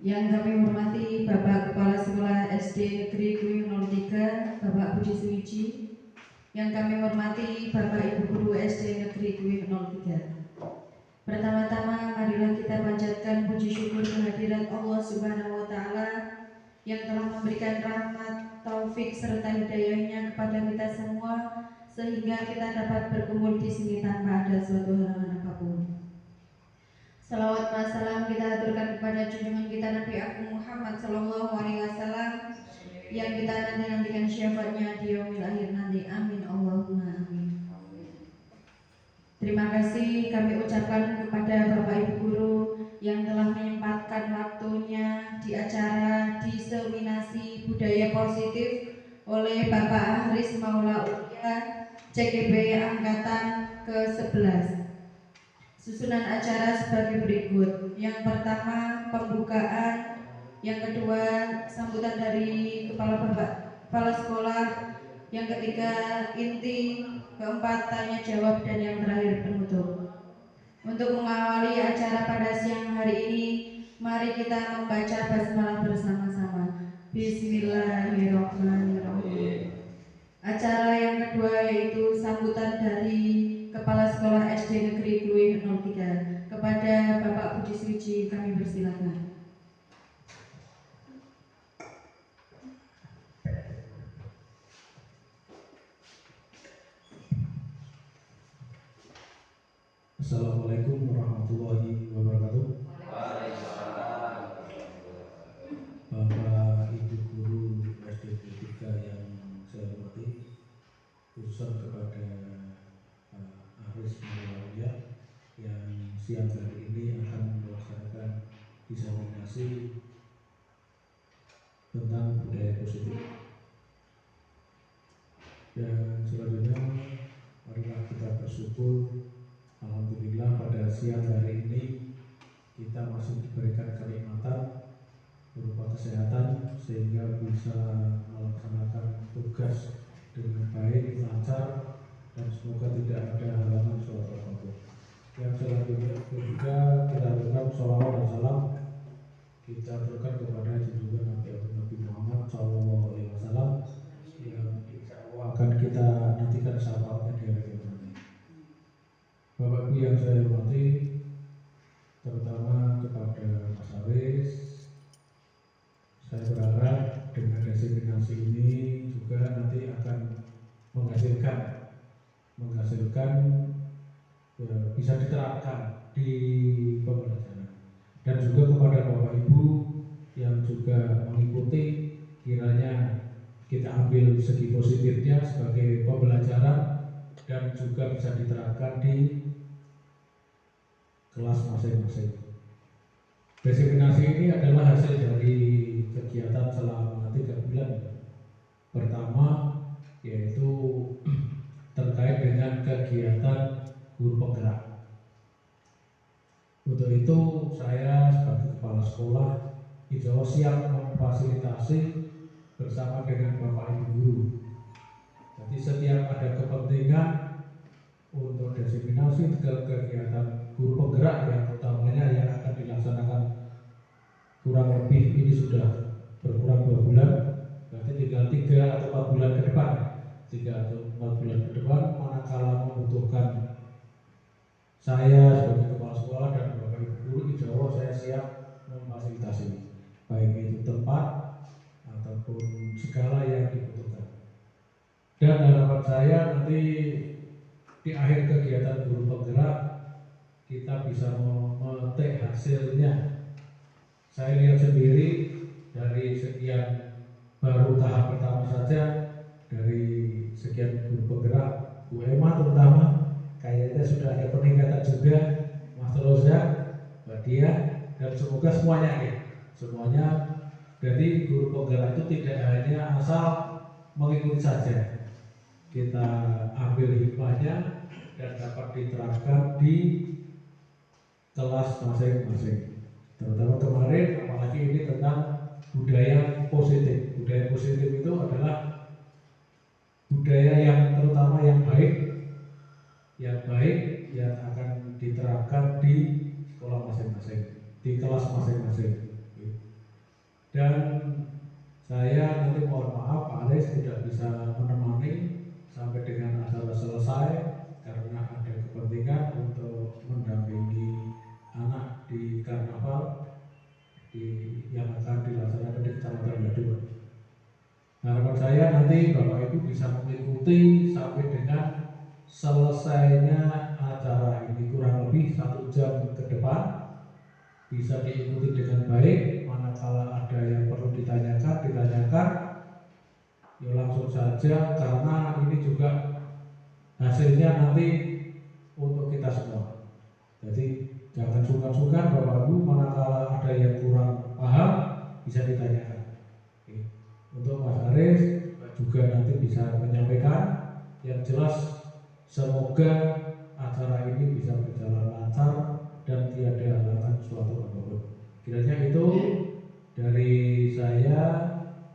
Yang kami hormati Bapak Kepala Sekolah SD Negeri Kuing 03, Bapak Budi Suwiji. Yang kami hormati Bapak Ibu Guru SD Negeri Kuing 03. Pertama-tama marilah kita panjatkan puji syukur kehadirat Allah Subhanahu wa Ta'ala yang telah memberikan rahmat, taufik serta hidayahnya kepada kita semua sehingga kita dapat berkumpul di sini tanpa ada suatu halangan apapun. Salawat dan salam kita aturkan kepada junjungan kita Nabi Agung Muhammad Sallallahu Alaihi Wasallam yang kita nantikan syafaatnya di yaumil akhir nanti. Amin Allahumma amin. Terima kasih kami ucapkan kepada Bapak Ibu Guru yang telah menyempatkan waktunya di acara diseminasi budaya positif oleh Bapak Ahris Maula Ulia CGB Angkatan ke-11. Susunan acara sebagai berikut. Yang pertama pembukaan, yang kedua sambutan dari kepala sekolah, yang ketiga inti, keempat tanya jawab, dan yang terakhir penutup. Untuk mengawali acara pada siang hari ini, mari kita membaca basmalah bersama-sama. Bismillahirrahmanirrahim. Acara yang kedua yaitu sambutan dari Kepala Sekolah SD Negeri Kuing 03. Kepada Bapak Budi Suwiji kami persilakan. Assalamualaikum warahmatullahi wabarakatuh. Bapak Ibu Guru SD 3 yang saya hormati, khususnya kepada Ahris Maulawiyah yang siang hari ini akan melaksanakan diseminasi tentang budaya positif. Dan selanjutnya marilah kita bersyukur, alhamdulillah pada siang hari ini kita masih diberikan kenikmatan berupa kesehatan sehingga bisa melaksanakan tugas dengan baik, lancar, dan semoga tidak ada halangan suatu apapun. Yang selanjutnya juga kita lakukan sholawat dan salam kita berikan kepada junjungan Nabi Muhammad Sallallahu Alaihi Wasallam yang akan kita nantikan syafaatnya di hari kiamat. Bapak Ibu yang saya hormati, terutama kepada Mas Ahris, saya berharap dengan diseminasi ini juga nanti akan menghasilkan bisa diterapkan di pembelajaran. Dan juga kepada Bapak Ibu yang juga mengikuti, kiranya kita ambil segi positifnya sebagai pembelajaran dan juga bisa diterapkan di kelas masing-masing. Diseminasi ini adalah hasil dari kegiatan selama 3 bulan. Pertama yaitu terkait dengan kegiatan guru penggerak. Untuk itu saya sebagai kepala sekolah insya Allah siap memfasilitasi bersama dengan Bapak Ibu Guru. Jadi setiap ada kepentingan untuk diseminasi kegiatan guru penggerak yang utamanya yang akan dilaksanakan kurang lebih ini sudah berkurang 2 bulan, berarti tinggal 3 atau 4 bulan ke depan. 3 atau 4 bulan ke depan, manakala membutuhkan saya sebagai kepala sekolah dan Bapak Ibu Guru, insya Allah saya siap memfasilitasi baik itu tempat ataupun segala yang dibutuhkan. Dan harapan saya nanti di akhir kegiatan guru penggerak kita bisa memetik hasilnya. Saya lihat sendiri dari sekian baru tahap pertama saja, dari sekian guru penggerak UMA terutama kayaknya sudah ada peningkatan juga, Mas Roza, Mbak Dia, dan semoga semuanya jadi guru penggerak itu tidak hanya asal mengikuti saja, kita ambil hikmahnya dan dapat diterapkan di kelas masing-masing. Terutama kemarin, apalagi ini tentang budaya positif. Budaya positif itu adalah budaya yang terutama yang baik yang akan diterapkan di sekolah masing-masing, di kelas masing-masing. Dan saya nanti mohon maaf Pak Aris tidak bisa menemani sampai dengan acara selesai karena ada kepentingan untuk mendampingi anak di karnaval yang akan dilaksanakan di Kecamatan Badung. Harapan saya nanti Bapak Ibu bisa mengikuti sampai dengan selesainya acara ini, kurang lebih 1 jam ke depan bisa diikuti dengan baik. Manakala ada yang perlu ditanyakan ya langsung saja, karena ini juga hasilnya nanti untuk kita semua. Jadi jangan sungkan-sungkan Bapak Ibu, manakala ada yang kurang paham bisa ditanyakan. Untuk Mas Aris juga nanti bisa menyampaikan. Yang jelas semoga acara ini bisa berjalan lancar dan tiada halangan suatu apapun. Kiranya itu dari saya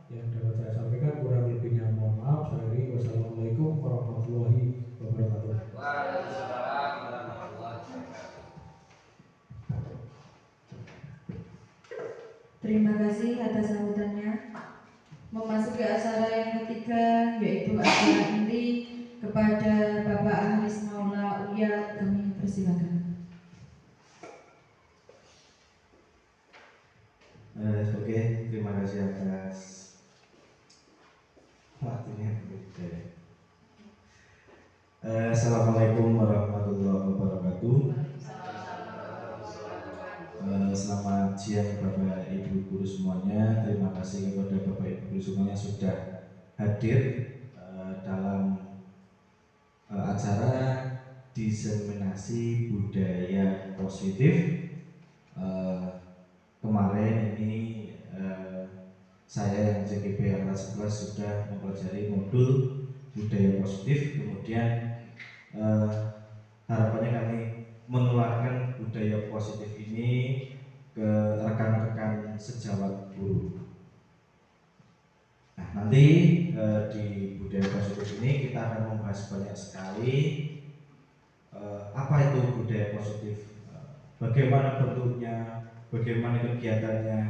yang dapat saya sampaikan, kurang lebihnya mohon maaf. Saya akhiri. Wassalamualaikum warahmatullahi wabarakatuh. Waalaikumsalam warahmatullahi wabarakatuh. Terima kasih atas sambutannya. Memasuki acara yang ketiga, yaitu acara inti kepada Bapak Ahlis Maula Uya, kami persilakan. Oke, terima kasih atas waktunya. Assalamualaikum warahmatullahi wabarakatuh. Selamat siang Bapak Ibu guru semuanya. Terima kasih kepada Bapak Ibu guru semuanya sudah hadir dalam acara diseminasi budaya positif. Kemarin ini saya yang CGP Angkatan 11 sudah mempelajari modul budaya positif. Kemudian harapannya kami menularkan budaya positif ini ke rekan-rekan sejawat guru. Nah, nanti di budaya positif ini kita akan membahas banyak sekali apa itu budaya positif, bagaimana bentuknya, bagaimana kegiatannya,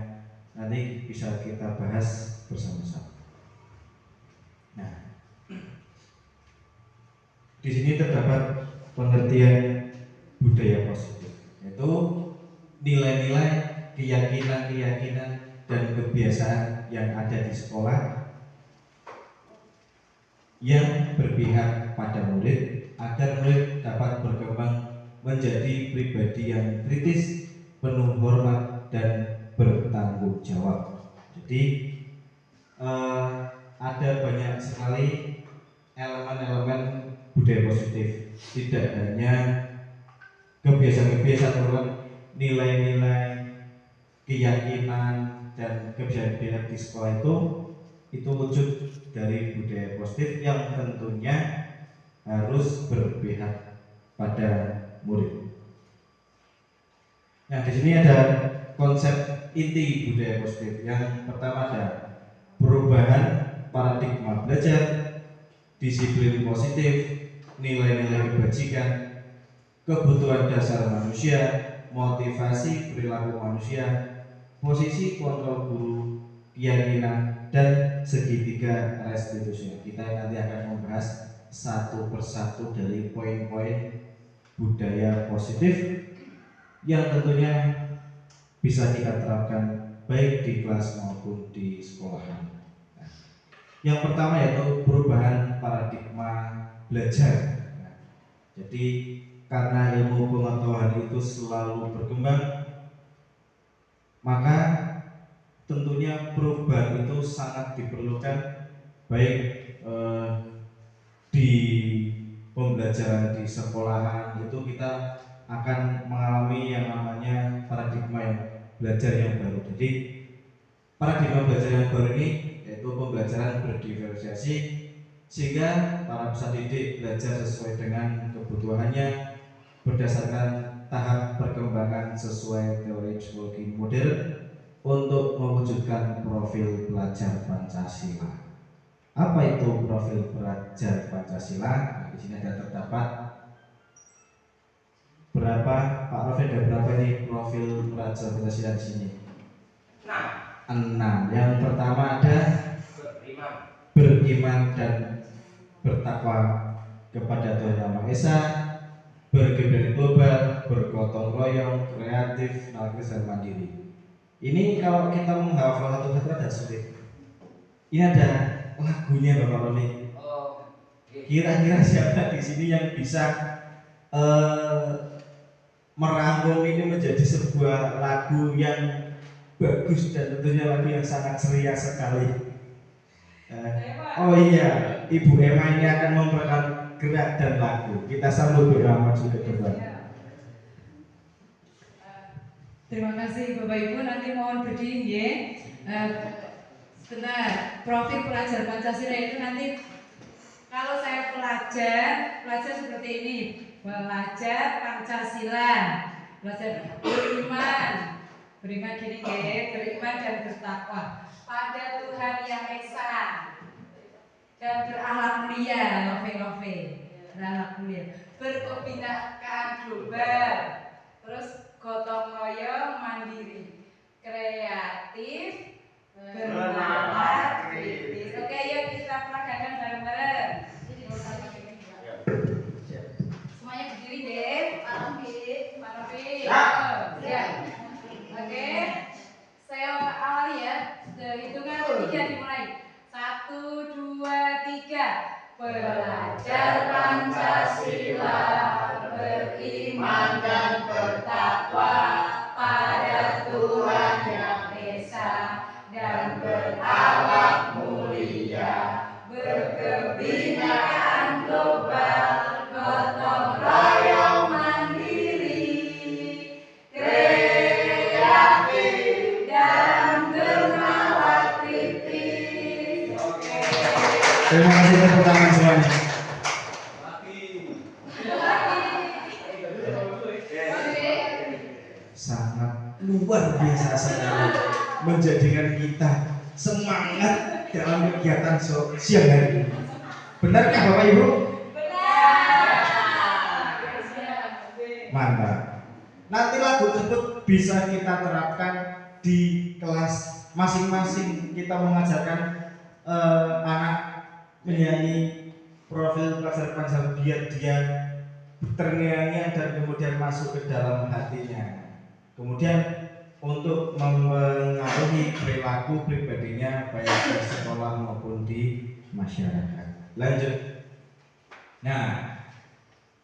nanti bisa kita bahas bersama-sama. Nah, di sini terdapat pengertian budaya positif, yaitu nilai-nilai, keyakinan-keyakinan dan kebiasaan yang ada di sekolah yang berpihak pada murid agar murid dapat berkembang menjadi pribadi yang kritis, penuh hormat dan bertanggung jawab. Jadi ada banyak sekali elemen-elemen budaya positif, tidak hanya kebiasaan-kebiasaan, nilai-nilai, keyakinan dan kebiasaan-kebiasaan di sekolah itu wujud dari budaya positif yang tentunya harus berpihak pada murid. Nah, di sini ada konsep inti budaya positif. Yang pertama ada perubahan paradigma belajar, disiplin positif, nilai-nilai kebajikan, kebutuhan dasar manusia, motivasi perilaku manusia, posisi kontrol guru, keyakinan, dan segitiga restitusi. Kita nanti akan membahas satu persatu dari poin-poin budaya positif yang tentunya bisa kita terapkan baik di kelas maupun di sekolahan. Nah, yang pertama yaitu perubahan paradigma belajar. Nah, jadi karena ilmu pengetahuan itu selalu berkembang, maka tentunya perubahan itu sangat diperlukan, baik di pembelajaran di sekolahan itu kita akan mengalami yang namanya paradigma yang belajar yang baru. Jadi paradigma belajar yang baru ini yaitu pembelajaran berdiferensiasi, sehingga para peserta didik belajar sesuai dengan kebutuhannya berdasarkan tahap perkembangan sesuai teori psikologi modern untuk mewujudkan profil pelajar Pancasila. Apa itu profil pelajar Pancasila? Nah, di sini ada terdapat berapa, Pak Rofi, ada berapa ini profil pelajar Pancasila di sini? Nah, 6. Yang pertama ada beriman dan bertakwa kepada Tuhan Yang Maha Esa, bergerak global, bergotong royong, kreatif, anarkis dan mandiri. Ini kalau kita menghafal satu kata ada sulit. Ini ada lagunya Bapak Roni. Kira-kira siapa di sini yang bisa merangkum ini menjadi sebuah lagu yang bagus dan tentunya lagu yang sangat ceria sekali. Oh iya, Ibu Emma ini akan memberikan gerak dan lagu. Kita sambut doa maju ke depan. Terima kasih Bapak Ibu, nanti mohon berdiri ya. Sebentar, profil pelajar Pancasila itu nanti kalau saya pelajar seperti ini, belajar Pancasila, belajar beriman gini ya, beriman dan bertakwa pada Tuhan Yang Esa dan berakhlak mulia, berakhlak mulia, berkebinekaan global, terus gotong royong, mandiri, kreatif, bernalar, kritis. Oke, yuk kita peragakan bareng-bareng. Semuanya berdiri deh, Pak Novi. Ya. Oke, saya awali ya. Hitungan ketiga dimulai. 1, 2, 3. Belajar Pancasila, beriman dan bertakwa pada Tuhan Yang Esa dan berakhlak mulia, berkebinekaan global, gotong royong mandiri, kreatif dan bernalar kritis. Oke. Terima kasih tepuk tangan semuanya. Sangat luar biasa sekali menjadikan kita semangat dalam kegiatan siang hari ini. Benarkah Bapak Ibu? Benar. Mantap. Nanti lagu tersebut bisa kita terapkan di kelas masing-masing. Kita mengajarkan anak menyanyi profil pelajar Pancasila biar dia terngiang-ngiang dan kemudian masuk ke dalam hatinya. Kemudian untuk mempengaruhi perilaku pribadinya baik di sekolah maupun di masyarakat. Lanjut. Nah,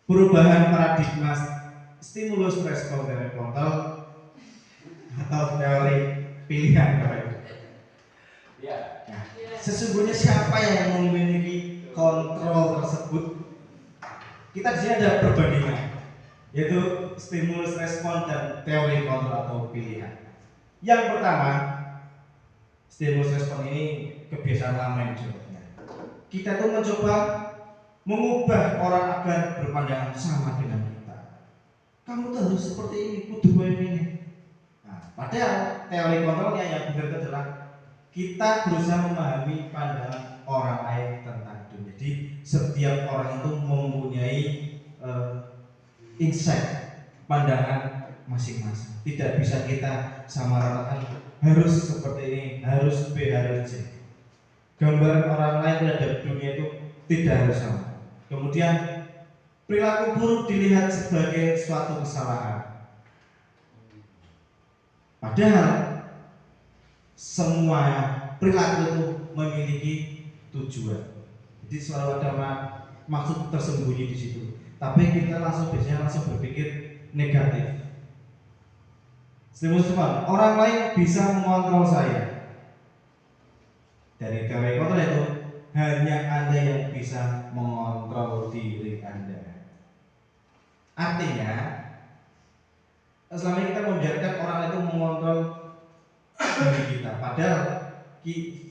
perubahan paradigma stimulus respon dari kontrol atau teori pilihan Bapak Ibu. Nah, sesungguhnya siapa yang memiliki kontrol tersebut? Kita di sini ada perbandingan, yaitu stimulus respon dan teori kontrol atau pilihan. Yang pertama, stimulus respon ini kebiasaan lama yang disebutnya. Kita tuh mencoba mengubah orang agar berpandangan sama dengan kita. Kamu tuh harus seperti ini, kudu ini. Nah, padahal teori kontrolnya yang benar itu adalah kita berusaha memahami pandangan orang lain tentang dunia. Jadi setiap orang itu mempunyai insight, pandangan masing-masing. Tidak bisa kita samaratakan harus seperti ini, harus B, harus C. Gambaran orang lain terhadap dunia itu tidak harus sama. Kemudian perilaku buruk dilihat sebagai suatu kesalahan. Padahal semua perilaku itu memiliki tujuan. Jadi selalu ada maksud tersembunyi di situ. Tapi kita biasanya langsung berpikir negatif. Stimulus respon, orang lain bisa mengontrol saya. Dari teori kontrol itu hanya Anda yang bisa mengontrol diri Anda. Artinya, selama ini kita membiarkan orang itu mengontrol diri kita. Padahal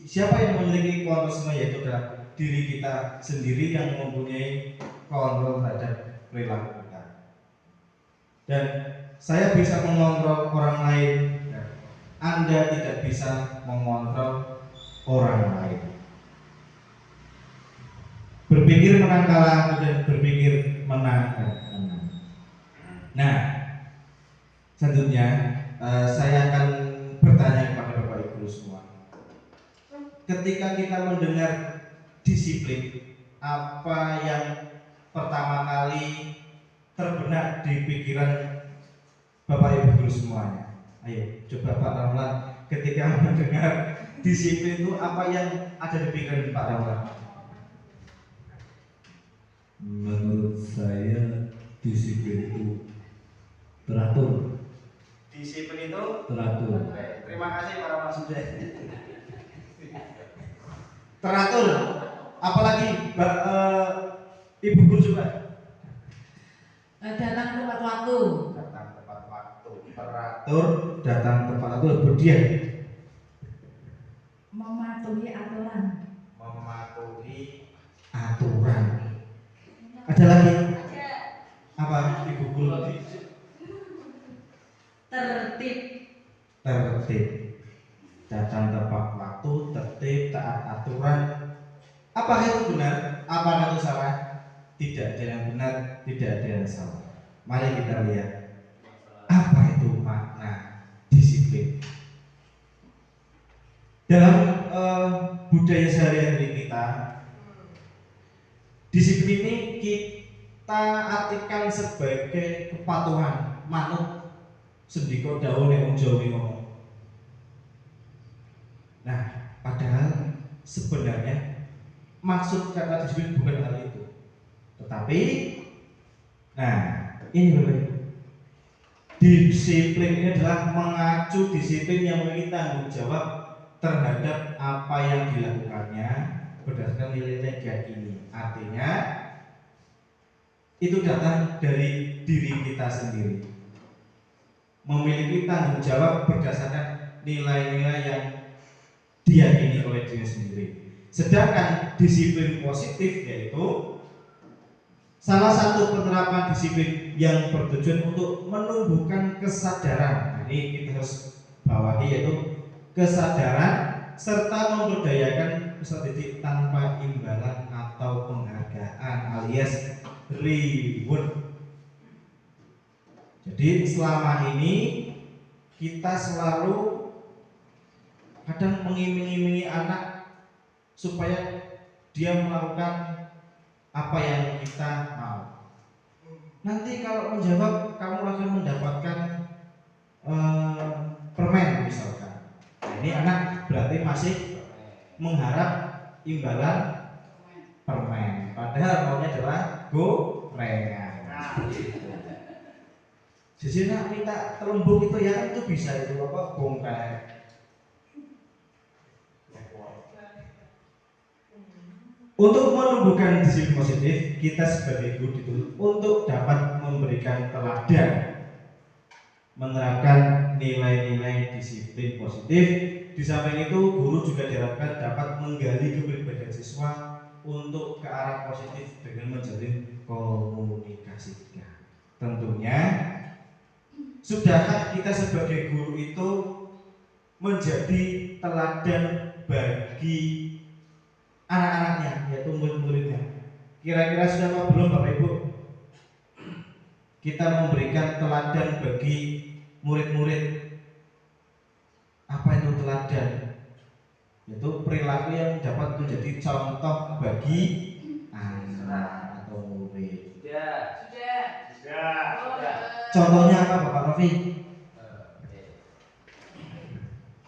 siapa yang memiliki kontrol semua, yaitu adalah diri kita sendiri yang mempunyai kontrol terhadap perilaku kita. Dan saya bisa mengontrol orang lain, Anda tidak bisa mengontrol orang lain. Berpikir menang kalah dan berpikir menang dan menang. Nah, selanjutnya saya akan bertanya kepada Bapak Ibu semua, ketika kita mendengar disiplin, apa yang pertama kali terbenak di pikiran Bapak Ibu guru semuanya? Ayo, coba Pak Ramlan, ketika mendengar disiplin itu apa yang ada di pikiran Pak Ramlan? Menurut saya disiplin itu teratur. Disiplin itu Teratur. Oke, terima kasih Pak Ramlan sudah. Teratur. Apalagi Ibu guru juga. Datang tepat waktu. Datang tepat waktu. Teratur, datang tepat waktu. Kemudian Mematuhi aturan. mematuhi aturan. Ada lagi? Apa Ibu guru? Tertib. Tertib. Datang tepat waktu, tertib, taat aturan. Apakah itu benar? Apakah itu salah? Tidak ada yang benar, tidak ada yang salah. Mari kita lihat apa itu makna disiplin. Dalam budaya sehari-hari kita, disiplin ini kita artikan sebagai kepatuhan, manut, sendika dawuh nek wong Jawa ngomong. Nah, padahal sebenarnya maksud kata disiplin bukan hal itu. Tetapi, nah ini Bapak Ibu, disiplin ini adalah mengacu disiplin yang memiliki tanggung jawab terhadap apa yang dilakukannya berdasarkan nilai-nilai diyakini. Artinya itu datang dari diri kita sendiri, memiliki tanggung jawab berdasarkan nilai-nilai yang diyakini oleh diri sendiri. Sedangkan disiplin positif yaitu salah satu penerapan disiplin yang bertujuan untuk menumbuhkan kesadaran. Nah, ini kita harus bawahi, yaitu kesadaran serta memberdayakan peserta didik tanpa imbalan atau penghargaan alias reward. Jadi selama ini kita selalu kadang mengiming-imingi anak supaya dia melakukan apa yang kita mau. Nanti kalau menjawab kamu akan mendapatkan permen misalkan. Nah, ini anak berarti masih mengharap imbalan permen. Padahal maunya adalah gorengan. Jadi nak minta telembung itu ya kan itu bisa itu apa bongkar. Untuk menumbuhkan disiplin positif, kita sebagai guru dituntut untuk dapat memberikan teladan, menerapkan nilai-nilai disiplin positif. Di samping itu, guru juga diharapkan dapat menggali kepribadian siswa untuk ke arah positif dengan menjalin komunikasi. Tentunya, sudahkah kita sebagai guru itu menjadi teladan bagi anak-anaknya, yaitu murid-muridnya? Kira-kira sudah apa belum Bapak Ibu? Kita memberikan teladan bagi murid-murid. Apa itu teladan? Yaitu perilaku yang dapat menjadi contoh bagi anak atau murid. Contohnya apa Bapak Rofi?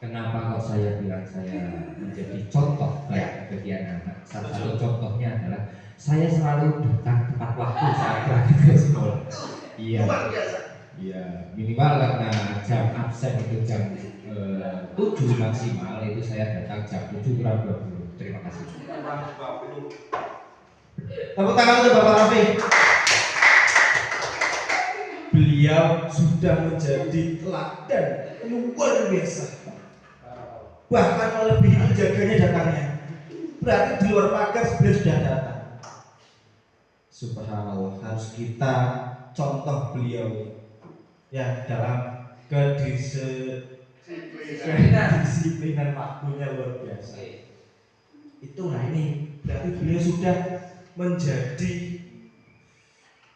Kenapa kok saya bilang saya menjadi contoh baik bagi anak-anak? Salah satu contohnya adalah saya selalu datang tepat waktu saat berangkat ke sekolah. Iya, iya minimal karena jam absen itu jam 7 maksimal, itu saya datang jam 7 kurang 20. Terima kasih. Tepuk tangan untuk Bapak Rafi. Beliau sudah menjadi teladan luar biasa. Bahkan melebihi penjaganya datangnya. Berarti di luar pagar beliau sudah datang. Subhanallah, harus kita contoh beliau ya dalam kedisiplinan waktunya luar biasa. Itu nah ini berarti beliau sudah menjadi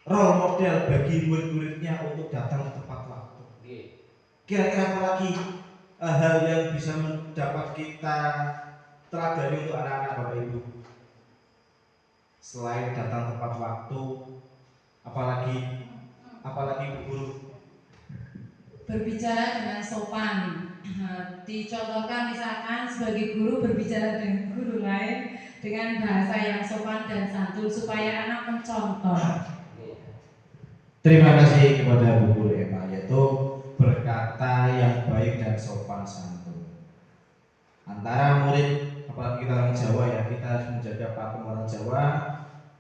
role model bagi murid-muridnya untuk datang tepat waktu. Kira-kira apa lagi hal yang bisa dapat kita teladani untuk anak-anak Bapak Ibu? Selain datang tepat waktu, apalagi Bu Guru? Berbicara dengan sopan. Dicontohkan misalkan sebagai guru berbicara dengan guru lain dengan bahasa yang sopan dan santun supaya anak mencontoh. Terima kasih kepada Bu Guru Ema, yaitu berkata yang baik dan sopan santun. Antara murid, apalagi kita orang Jawa ya, kita harus menjaga pakem orang Jawa.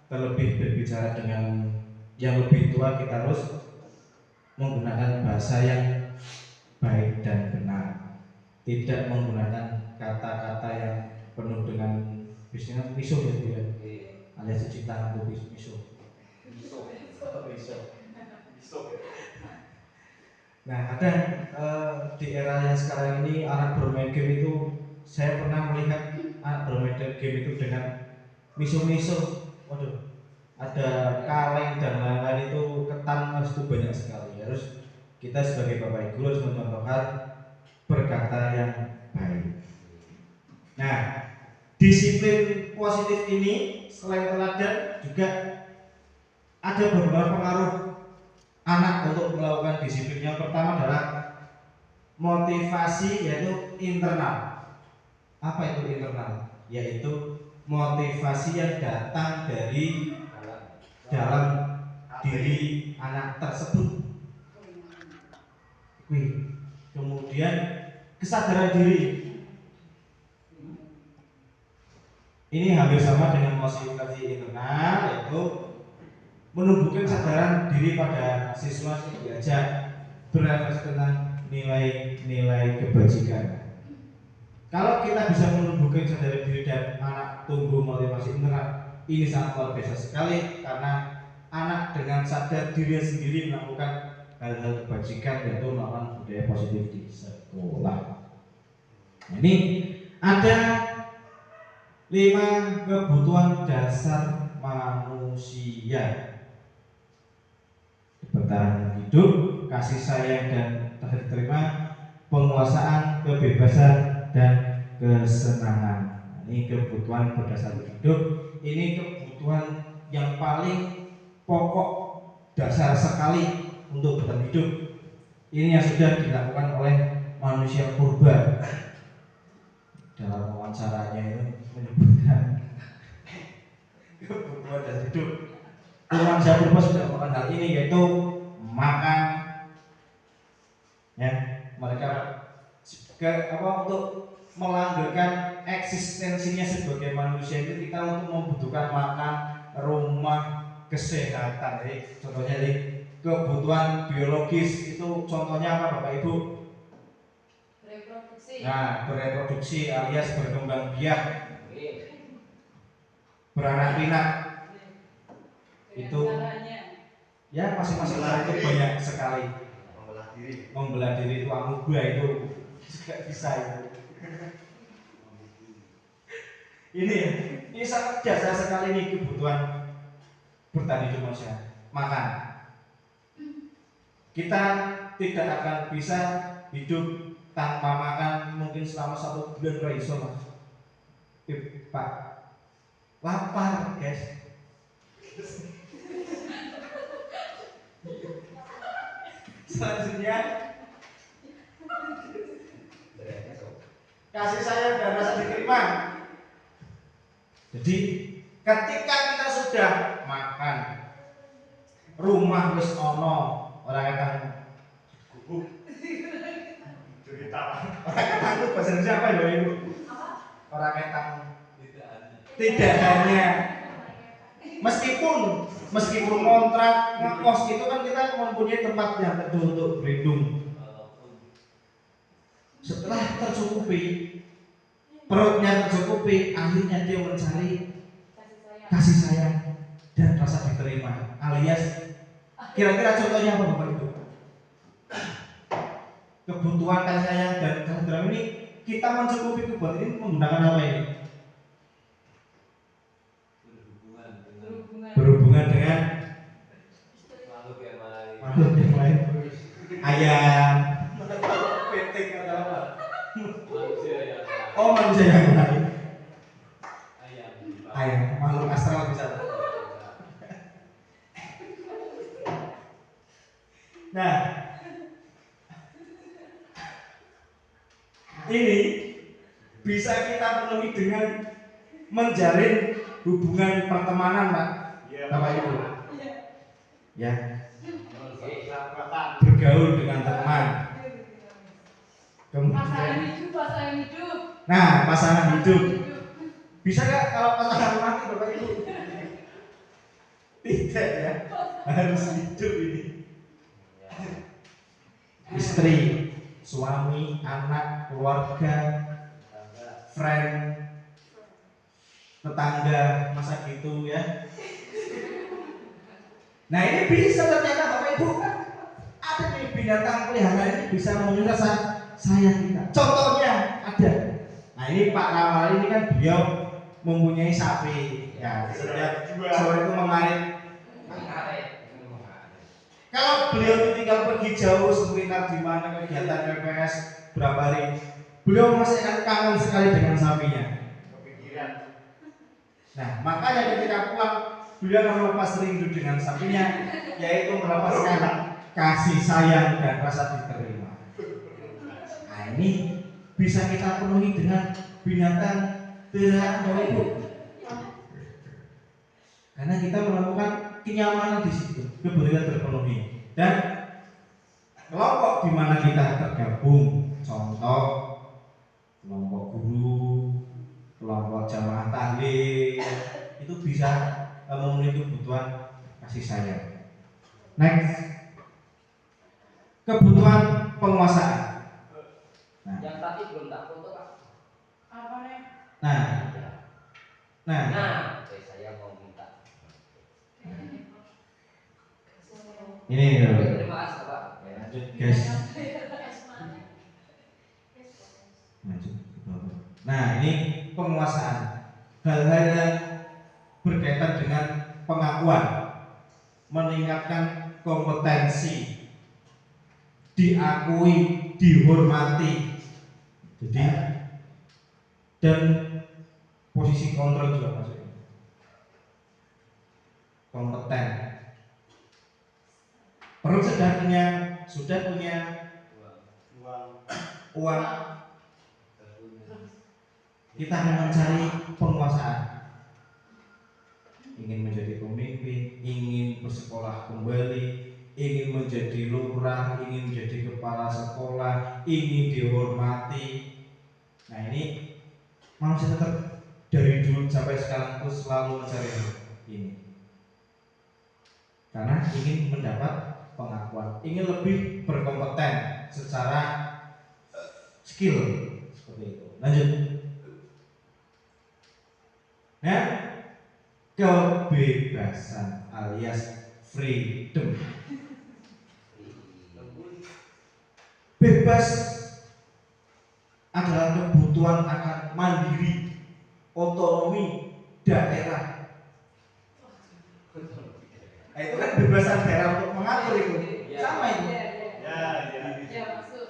Terlebih berbicara dengan yang lebih tua, kita harus menggunakan bahasa yang baik dan benar, tidak menggunakan kata-kata yang penuh dengan bisnisnya misuh ya Bu ya, alias cuci tangan itu misuh. Nah, kadang di era yang sekarang ini anak bermain game itu, saya pernah melihat anak bermain game itu dengan misuh-misuh. Waduh, ada kaleng dan lain-lain, itu ketan itu banyak sekali. Harus kita sebagai Bapak Ibu harus mencontohkan berkata yang baik. Nah, disiplin positif ini selain teladan juga ada beberapa pengaruh anak untuk melakukan disiplin. Yang pertama adalah motivasi, yaitu internal. Apa itu internal? Yaitu motivasi yang datang dari dalam diri anak tersebut. Kemudian kesadaran diri. Ini hampir sama dengan motivasi internal, yaitu menumbuhkan kesadaran diri pada siswa yang diajak berefleksi tentang nilai-nilai kebajikan. Kalau kita bisa menumbuhkan kesadaran diri dan anak tumbuh motivasi internal, ini sangat luar biasa sekali, karena anak dengan sadar diri sendiri melakukan hal-hal kebajikan, yaitu melakukan budaya positif di sekolah. Nah, ini ada 5 kebutuhan dasar manusia: bertahan hidup, kasih sayang dan terima, penguasaan, kebebasan dan kesenangan. Ini kebutuhan berdasar hidup. Ini kebutuhan yang paling pokok, dasar sekali untuk bertahan hidup. Ini yang sudah dilakukan oleh manusia purba. Dalam wawancaranya itu menyebutkan kebutuhan dasar hidup. Manusia purba sudah melakukan hal ini, yaitu makan. Ya, mereka untuk melanggengkan eksistensinya sebagai manusia itu, kita untuk membutuhkan makan, rumah, kesehatan. Jadi contohnya jadi kebutuhan biologis itu contohnya apa Bapak Ibu? Reproduksi. Nah, bereproduksi alias berkembang biak, beranak pinak. Itu ya masing-masing orang itu banyak sekali. Membelah diri itu amuba itu juga bisa itu. Ini sangat dasar sekali nih kebutuhan bertahan hidup manusia. Makan. Kita tidak akan bisa hidup tanpa makan mungkin selama 1 bulan ra iso, Mas. Pak. Lapar, guys. Selanjutnya kasih sayang dan rasa diterima. Jadi ketika kita sudah makan, rumah wis ono, ora ketang guguk. Ora ketang itu bahasa Indonesia apa ya Ibu? Ora ketang tidak hanya meskipun kontrak ngekos itu kan kita mempunyai tempat yang teduh untuk berlindung. Setelah tercukupi, perutnya tercukupi, akhirnya dia mencari kasih sayang dan rasa diterima. Alias kira-kira contohnya apa Bapak Ibu? Kebutuhan kasih sayang dan rasa diterima ini kita mencukupi kebutuhan ini menggunakan apa ini? Berhubungan dengan makhluk yang lain. Ayam, petik atau apa? Oh, manusia yang lain. Ayam, makhluk astral bisa. Nah, ini bisa kita penuhi dengan menjalin hubungan pertemanan, Pak. Bapak Ibu. Ya. Bergaul dengan teman. Pasangan Kemudian, hidup. nah, pasangan hidup. Bisa nggak kalau pasangan mati, Bapak Ibu? Tidak ya, harus hidup ini. Istri, suami, anak, keluarga, friend, tetangga, masa gitu ya. Nah ini bisa ternyata Bapak Ibu, ada nih binatang peliharaan ini bisa memenuhi rasa sayang kita. Contohnya ada. Nah ini Pak Ramal ini kan beliau mempunyai sapi. Ya setiap sore itu mengarit. Kalau beliau itu tinggal pergi jauh sebentar di mana kegiatan PPS berapa hari, beliau masih akan kangen sekali dengan sapinya. Nah makanya ketika pulang beliau akan melepas rindu dengan sapinya, yaitu melepaskan kasih sayang dan rasa diterima. Nah ini bisa kita penuhi dengan binatang peliharaan Bapak Ibu. Karena kita menemukan kenyamanan di situ, kebutuhan terpenuhi. Dan kelompok di mana kita tergabung, contoh kelompok guru, kelompok jamaah tahlil, itu bisa memenuhi kebutuhan kasih sayang. Next, kebutuhan penguasaan. Nah, Yang tadi belum tak foto, Pak. nah, Saya mau minta. ini Terima kasih, Pak. lanjut guys. Lanjut ke bawah. Nah ini penguasaan, hal-hal yang berkaitan dengan pengakuan, meningkatkan kompetensi, diakui, dihormati, jadi dan posisi kontrol juga maksudnya, kompeten. Perlu sudah punya uang, kita akan mencari penguasaan, ingin menjadi pemimpin, ingin bersekolah kembali, ingin menjadi lurah, ingin menjadi kepala sekolah, ingin dihormati. Nah ini manusia tetap dari dulu sampai sekarang itu selalu mencari ini, karena ingin mendapat pengakuan, ingin lebih berkompeten secara skill seperti itu. Lanjut. Nah, kebebasan alias freedom. Bebas adalah kebutuhan akan mandiri, otonomi daerah. Nah, itu kan kebebasan daerah untuk mengatur itu, sama itu. Masuk.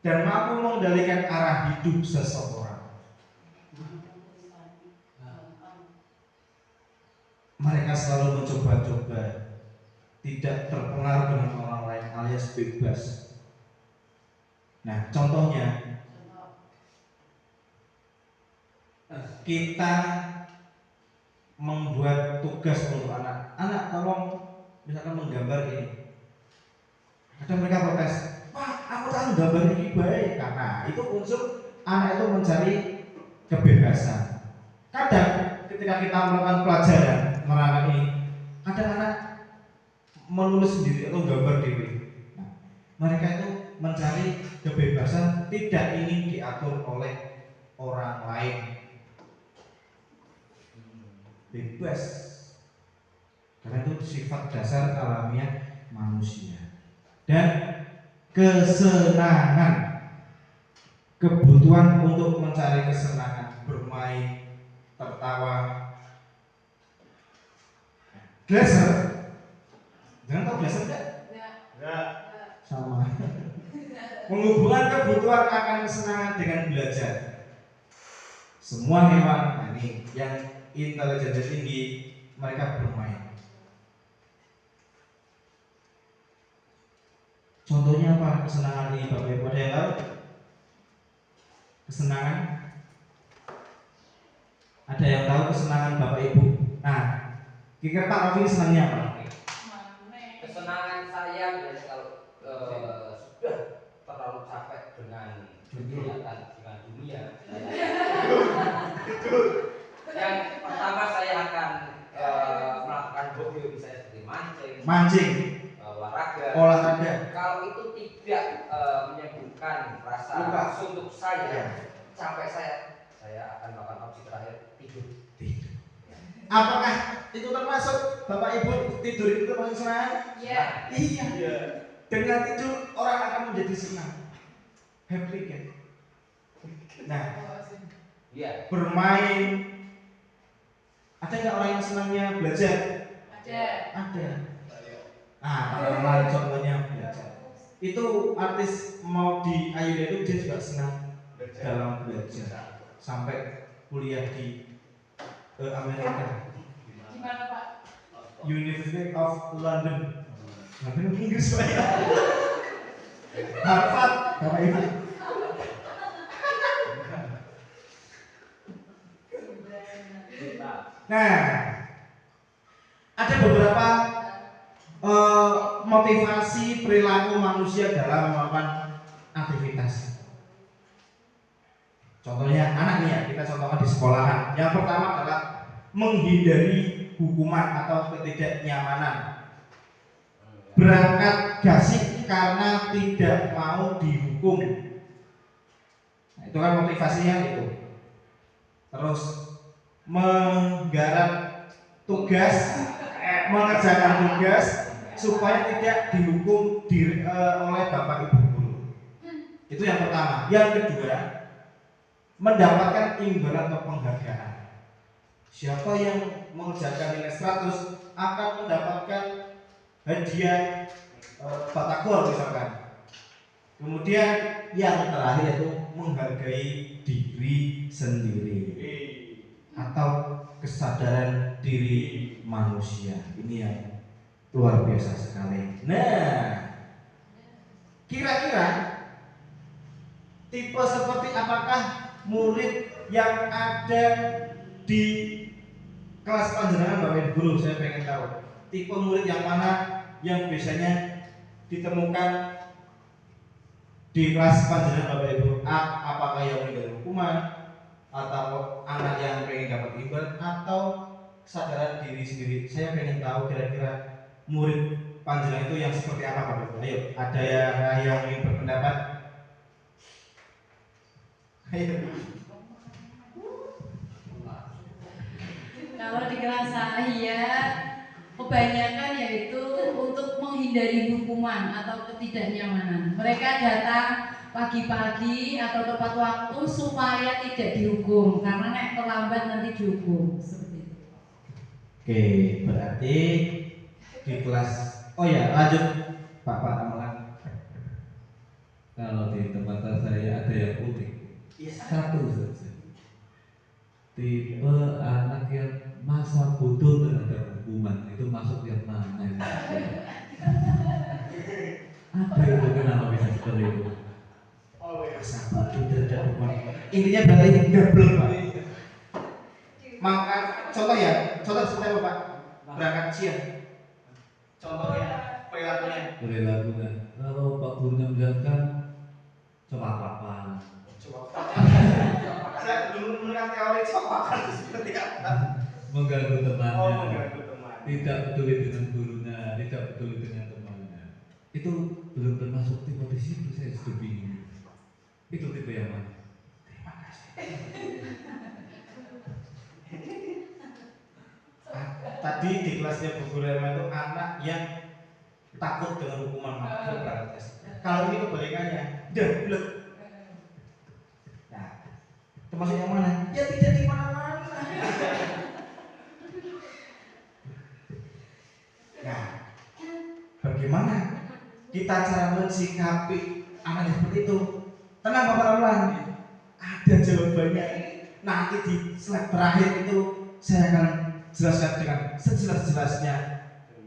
Dan mampu mengendalikan arah hidup seseorang. Mereka selalu mencoba-coba, tidak terpengaruh dengan orang lain alias bebas. Nah, contohnya kita membuat tugas untuk anak tolong misalkan menggambar ini. Kadang mereka protes, "Pak, aku tahu gambar ini baik." Karena itu unsur anak itu mencari kebebasan. Kadang ketika kita melakukan pelajaran menerangkan ini, kadang anak menulis sendiri atau gambar diri. Nah, mereka itu mencari kebebasan, tidak ingin diatur oleh orang lain. Bebas, karena itu sifat dasar alamiah manusia. Dan kesenangan, kebutuhan untuk mencari kesenangan, bermain, tertawa. Glaser, jangan tahu glaser enggak? Sama. Menghubungkan kebutuhan akan kesenangan dengan belajar. Semua hewan, nah ini yang intelijensi tinggi, mereka bermain. Contohnya apa? Kesenangan ini Bapak Ibu ada yang tahu? Kesenangan? Ada yang tahu kesenangan Bapak Ibu? Nah, kira-kira Pak Rafi senangnya apa? Kesenangan saya biasanya kalau sudah terlalu capek dengan dunia. Yang pertama saya akan melakukan hobi saya seperti Mancing, olahraga. Kalau itu tidak menyembuhkan rasa suntuk saya, capek saya akan melakukan opsi terakhir tidur. Apakah itu termasuk Bapak Ibu tidur itu termasuk senang? Ya. Iya. Dengan tidur orang akan menjadi senang, happy kan? Nah, Iya. bermain. Ada nggak orang yang senangnya belajar? Ada. Nah, contohnya belajar. Itu artis mau di Ayunda itu dia juga senang dalam belajar sampai kuliah di Amerika. Gimana Pak? University of London. London Inggris Pak ya. Harvard, Bapak Ibu. Nah, ada beberapa motivasi perilaku manusia dalam melakukan aktivitas. Contohnya anak nih ya, kita contohkan di sekolahan. Yang pertama adalah menghindari hukuman atau ketidaknyamanan. Berangkat gasik karena tidak mau dihukum. Nah, itu kan motivasinya itu. Terus menggarap tugas, mengerjakan tugas supaya tidak dihukum oleh bapak ibu guru. Itu yang pertama. Yang kedua, mendapatkan imbalan atau penghargaan. Siapa yang mengerjakan nilai 100 akan mendapatkan hadiah batagor misalkan. Kemudian yang terakhir itu menghargai diri sendiri atau kesadaran diri manusia. Ini yang luar biasa sekali. Nah, kira-kira tipe seperti apakah murid yang ada di kelas panjenengan Bapak Ibu Guru? Saya pengen tahu tipe murid yang mana yang biasanya ditemukan di kelas panjenengan Bapak Ibu. Apakah yang menghindari hukuman, atau anak yang pengen dapat imbal, atau kesadaran diri sendiri? Saya pengen tahu kira-kira murid panjenengan itu yang seperti apa Bapak Ibu. Ayo, ada yang ingin berpendapat? Ayo. Kalau di kelas saya kebanyakan yaitu untuk menghindari hukuman atau ketidaknyamanan. Mereka datang pagi-pagi atau tepat waktu supaya tidak dihukum, karena nek terlambat nanti dihukum. Seperti itu. Oke, berarti di kelas, oh ya lanjut Pak Amalan. Kalau di tempat saya ada yang unik, satu saja. Tipe anak yang masa bodoh terhadap hukuman itu masuk yang mana? Ada itu, kenapa bisa seperti itu? Oh ya, masa bodoh terhadap hukuman. Intinya berarti double Pak. Maka contoh seperti apa Pak? Berangkat siang. Contohnya Perilakunya. Kalau Pak Guru menjelaskan, coba apa? Saya belum mendengar teori coba itu seperti apa. Mengganggu temannya. Oh, mengganggu teman. Tidak peduli dengan gurunya, tidak peduli dengan temannya. Itu belum termasuk tipe di situ. Saya sudah bingung. Itu tipe yang mana? Terima kasih. Tadi di kelasnya Bu Guru Herma itu anak yang takut dengan hukuman mati. Kalau ini kebalikannya, deblek. Nah, termasuk yang mana? Ya tidak di mana-mana. Nah, bagaimana kita cara mensikapi anak seperti itu? Tenang Bapak Ramlan, ada jawabannya. nanti di slide terakhir itu saya akan jelaskan dengan sejelas-jelasnya.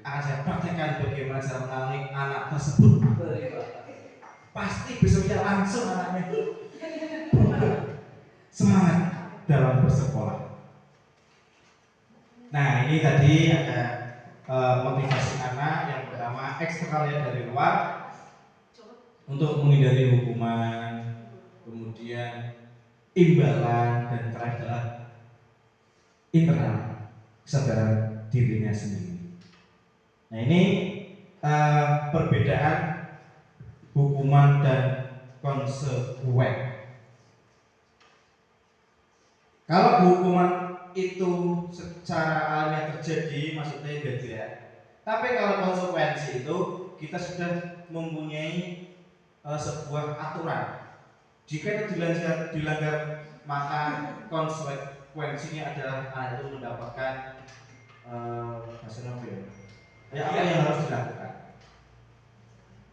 Akan saya praktekkan bagaimana cara menangani anak tersebut. Pasti besoknya langsung anaknya semangat dalam bersekolah. Nah, ini tadi ada motivasi anak yang pertama eksternal ya dari luar untuk menghindari hukuman, kemudian imbalan, dan terakhir adalah internal kesadaran dirinya sendiri. Nah, ini perbedaan hukuman dan konsekuen. Kalau hukuman itu secara alamiah terjadi, maksudnya gitu ya. Tapi kalau konsekuensi itu kita sudah mempunyai sebuah aturan. Jika itu dilanggar, maka konsekuensinya adalah anak itu mendapatkan apa yang harus dilakukan.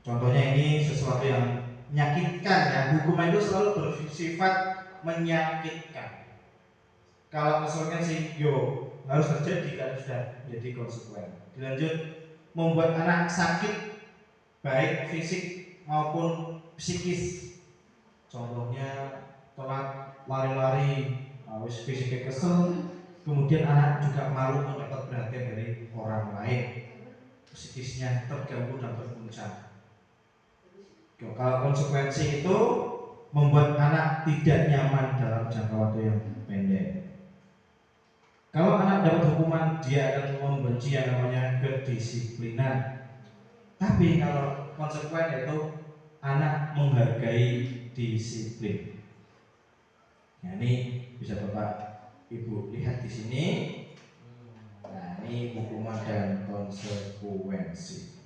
Contohnya ini sesuatu yang menyakitkan ya. Hukuman itu selalu bersifat menyakitkan. Kalau konsekuensi harus terjadi karena sudah menjadi konsekuen. Dilanjut, membuat anak sakit baik fisik maupun psikis. Contohnya telat lari-lari, fisiknya kesel, kemudian anak juga malu mendapat perhatian dari orang lain, psikisnya terganggu dan terguncang. Kalau konsekuensi itu membuat anak tidak nyaman dalam jangka waktu yang pendek. Kalau anak dapat hukuman, dia akan membenci yang namanya kedisiplinan. Tapi kalau konsekuen itu anak menghargai disiplin. Nah, ini bisa Bapak Ibu lihat di sini. Nah, ini hukuman dan konsekuensi.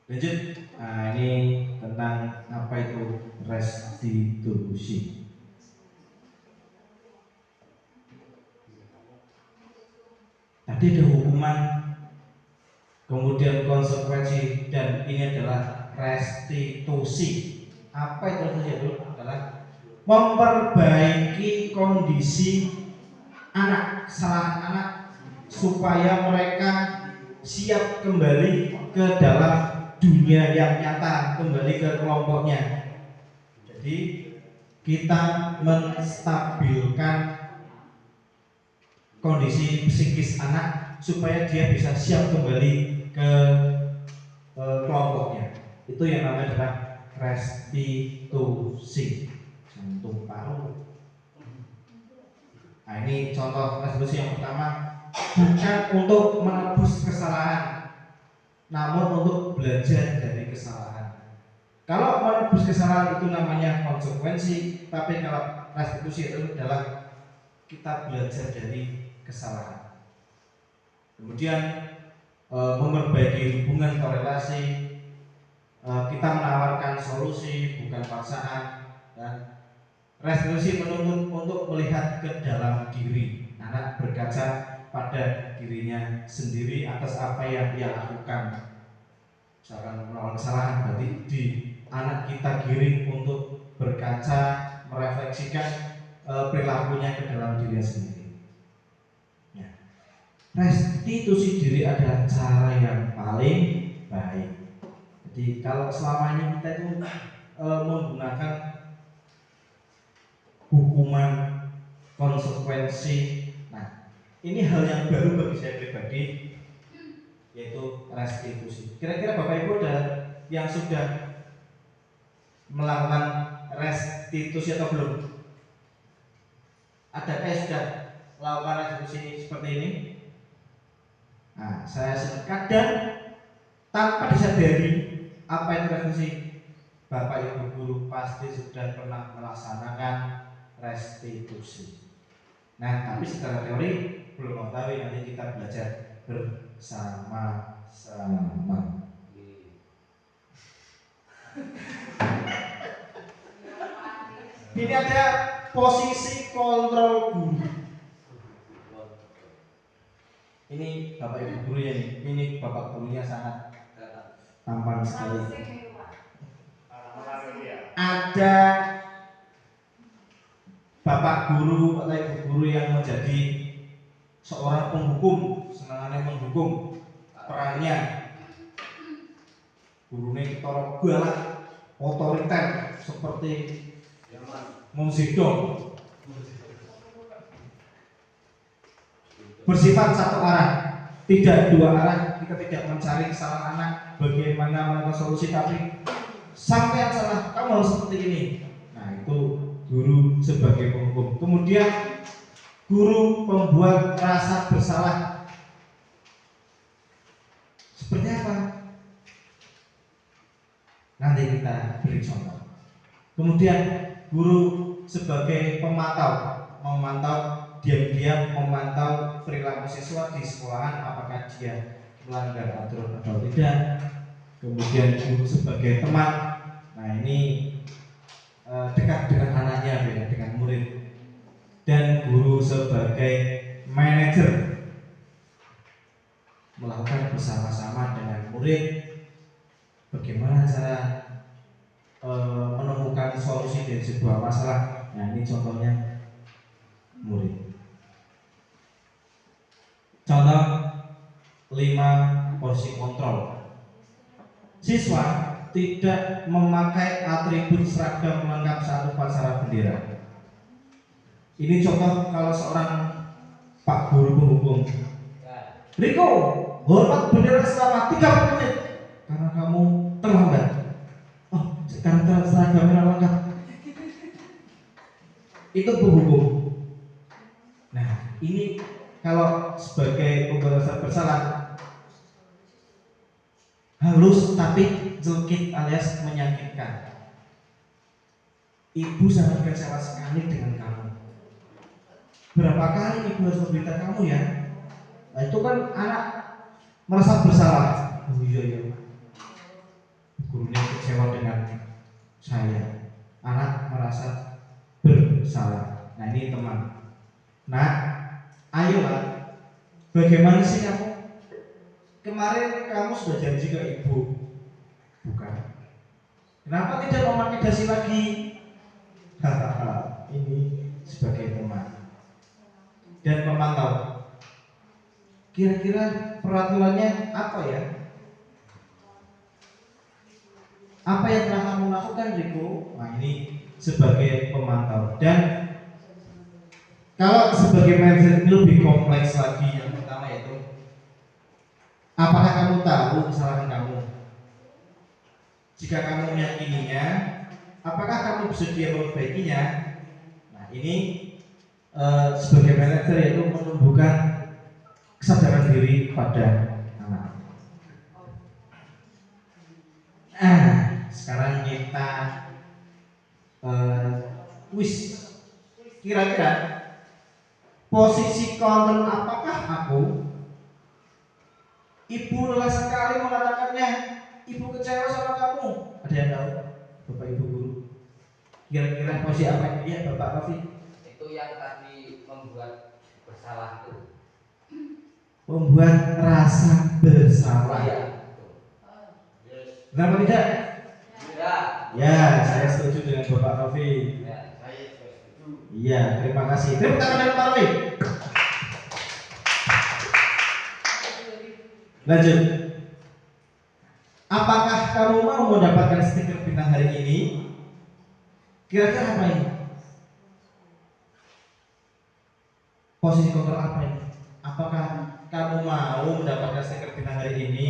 Lanjut. Nah, ini tentang apa itu restitusi. Tadi ada hukuman, kemudian konsekuensi, dan ini adalah restitusi. Apa itu restitusi? Itu adalah memperbaiki kondisi anak, kesalahan anak, supaya mereka siap kembali ke dalam dunia yang nyata, kembali ke kelompoknya. Jadi kita menstabilkan kondisi psikis anak supaya dia bisa siap kembali ke kelompoknya. Itu yang namanya adalah restitusi. Jantung paru. Nah, ini contoh restitusi yang pertama, bukan untuk menebus kesalahan, namun untuk belajar dari kesalahan. Kalau menebus kesalahan itu namanya konsekuensi, tapi kalau restitusi itu adalah kita belajar dari kesalahan. Kemudian memperbaiki hubungan korelasi, kita menawarkan solusi bukan paksaan, dan restitusi menuntut untuk melihat ke dalam diri. Anak berkaca pada dirinya sendiri atas apa yang dia lakukan. Misalkan melakukan kesalahan, berarti di anak kita giring untuk berkaca, merefleksikan perilakunya ke dalam dirinya sendiri. Restitusi diri adalah cara yang paling baik. Jadi kalau selama ini kita itu menggunakan hukuman, konsekuensi, nah ini hal yang baru bagi saya pribadi, yaitu restitusi. Kira-kira Bapak Ibu ada yang sudah melakukan restitusi atau belum? Adakah yang sudah melakukan restitusi seperti ini? Nah, saya sebutkan, dan tanpa disadari apa itu restitusi, Bapak Ibu guru pasti sudah pernah melaksanakan restitusi. Nah, tapi secara teori belum mengetahui, nanti kita belajar bersama-sama. Ini ada posisi kontrol guru. Ini Bapak Ibu guru ya, ini Bapak gurunya sangat tampan sekali. Ada Bapak bapak guru atau ibu guru yang menjadi seorang penghukum, senangannya menghukum, perannya gurune ketara galak, otoriter seperti Mumsidong, bersifat satu arah, tidak dua arah. Kita tidak mencari kesalahan anak, bagaimana melakukan solusi, tapi sampai yang salah, kamu harus seperti ini. Nah, itu guru sebagai penghukum. Kemudian guru pembuat rasa bersalah. Seperti apa? Nanti kita beri contoh. Kemudian guru sebagai memantau diam-diam memantau perilaku siswa di sekolahan, apakah dia melanggar aturan atau tidak. Kemudian guru sebagai teman, nah ini dekat dengan anaknya, beda dengan murid. Dan guru sebagai manajer, melakukan bersama-sama dengan murid bagaimana cara menemukan solusi dari sebuah masalah. Nah, ini contohnya murid. Contoh 5 posisi kontrol. Siswa tidak memakai atribut seragam lengkap saat upacara bendera. Ini contoh kalau seorang Pak Guru penghukum. Riko, hormat bendera selama 30 menit karena kamu terlambat. Oh, sekarang seragamnya lengkap. Itu penghukum. Nah, ini kalau sebagai pembuat rasa bersalah halus tapi jelekit alias menyakitkan. Ibu sangat kecewa sekali dengan kamu. Berapa kali ibu harus memberitahu kamu ya? Nah, itu kan anak merasa bersalah. Oh iya. Gurunya kecewa dengan saya. Anak merasa bersalah. Nah, ini teman. Nah, ayolah, bagaimana sih kamu? Kemarin kamu sudah janji ke ibu, bukan? Kenapa tidak memakai dasi lagi? Hahaha, ini sebagai teman dan memantau. Kira-kira peraturannya apa ya? Apa yang telah kamu lakukan, Riko? Nah, ini sebagai pemantau. Dan kalau sebagai manajer ini lebih kompleks lagi. Yang pertama yaitu, apakah kamu tahu kesalahan kamu? Jika kamu meyakininya, apakah kamu bersedia memperbaikinya? Nah, ini sebagai manajer yaitu menumbuhkan kesadaran diri pada anak. Sekarang kita kuis. Kira-kira posisi kontrol apakah aku? Ibu lelah sekali mengatakannya. Ibu kecewa sama kamu. Ada yang tahu? Bapak Ibu guru. Kira-kira posisi apa dia, Bapak Rafi? Itu yang tadi membuat bersalah itu. Membuat rasa bersalah. Ya. Kenapa tidak? Ya. Ya, saya setuju dengan Bapak Rafi. Ya, saya setuju. Iya, terima kasih. Terima kasih dari Pak Rafi. Lanjut. Apakah kamu mau mendapatkan stiker bintang hari ini? Kira-kira apa ini? Posisi kontrol apa ini? Apakah kamu mau mendapatkan stiker bintang hari ini?